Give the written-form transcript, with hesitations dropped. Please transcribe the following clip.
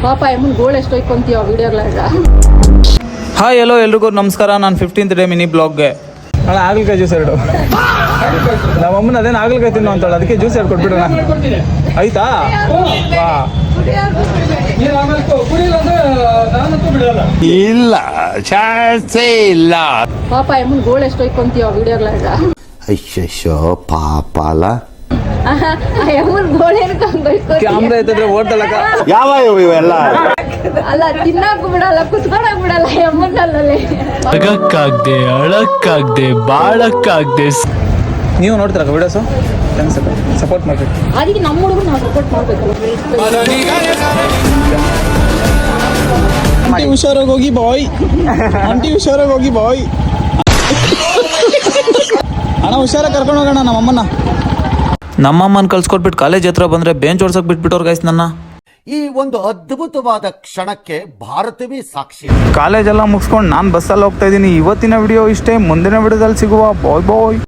ಪಾಪ ಎಮ್ಮನ್ ಗೋಳು ಎಷ್ಟು ಹೊಯ್ಕೊಂತೀವ ವಿಡಿಯೋಗಳಾಗ. ಹಾಯ್ ಎಲ್ಲೋ ಎಲ್ರಿಗೂ ನಮಸ್ಕಾರ. ನಾನು 15th ಡೇ ಮಿನಿ ಬ್ಲಾಗ್ಗೆ ಅಣ್ಣ ಆಗಲ್ಕಾಯಿ ಜ್ಯೂಸ್ ಎರಡು. ನಮ್ಮಮ್ಮನ ಅದೇನು ಆಗಲ್ಕಾಯಿ ತಿನ್ನು ಅಂತಾಳೆ, ಅದಕ್ಕೆ ಜ್ಯೂಸ್ ಎರಡು ಕೊಟ್ಬಿಡೋಣ ಆಯ್ತಾ? ವಾ ಇಲ್ಲ ಚಾನ್ಸೇ ಇಲ್ಲ. ಪಾಪ ಎಮ್ಮನ್ ಗೋಳು ಎಷ್ಟು ಹೊಯ್ಕೊಂತೀವ ವಿಡಿಯೋಗಳಾಗ. ಅಯ್ಯೋ ಪಾಪ ಅಲ್ಲ. ಎಮ್ಮನ್ ಗೋಳೇನು ಕ್ಯಾಮ್ರಾ ಎತ್ತಿದ್ರೆ ಓಡ್ದಲ್ಲಕ್ಕ. ಯಾವ ಇವೆಲ್ಲ ಅಲ್ಲ, ತಿನ್ನಾಕು ಬಿಡಲ್ಲ, ಕುತ್ಕೊಳಕ್ ಬಿಡಲ್ಲ ಎಮ್ಮನ್ನಲ್ಲೇ. ಅಳಕ್ಕಾಗ್ದೆ ಅಳಕ್ಕಾಗ್ದೆ ಬಾಳಕ್ಕಾಗ್ದೆ. ನೀವು ನೋಡ್ತೀರಕ್ಕ ವಿಡಿಯೋಸು? ಸಪೋರ್ಟ್ ಮಾಡ್ಬೇಕು. ಅದಕ್ಕೆ ನಮ್ಮ ಹುಡುಗರು ನಾವು ಸಪೋರ್ಟ್ ಮಾಡ್ಬೇಕಲ್ಲ. ಆಂಟಿ ಹುಷಾರಾಗಿ ಹೋಗಿ ಬಾಯ್, ಆಂಟಿ ಹುಷಾರಾಗಿ ಹೋಗಿ ಬಾಯ್. ಅಣ್ಣ ಹುಷಾರಾಗಿ ಕರ್ಕೊಂಡು ಹೋಗೋಣ ನಮ್ಮಮ್ಮನ. ನಮ್ಮಮ್ಮನ ಕಳ್ಸ್ಕೊಟ್ಬಿಟ್ಟು ಕಾಲೇಜ್ ಹತ್ರ ಬಂದರೆ ಬೆಂಚ್ ಓಡ್ಸಕ್ ಬಿಟ್ಬಿಟ್ಟವ್ರು ಗೈಸ್ ನನ್ನ. ಈ ಒಂದು ಅದ್ಭುತವಾದ ಕ್ಷಣಕ್ಕೆ ಭಾರತವೇ ಸಾಕ್ಷಿ. ಕಾಲೇಜೆಲ್ಲ ಮುಗಿಸ್ಕೊಂಡು ನಾನು ಬಸ್ಸಲ್ಲಿ ಹೋಗ್ತಾ ಇದ್ದೀನಿ. ಇವತ್ತಿನ ವಿಡಿಯೋ ಇಷ್ಟೇ. ಮುಂದಿನ ವಿಡಿಯೋದಲ್ಲಿ ಸಿಗುವ. ಬಾಯ್ ಬಾಯ್.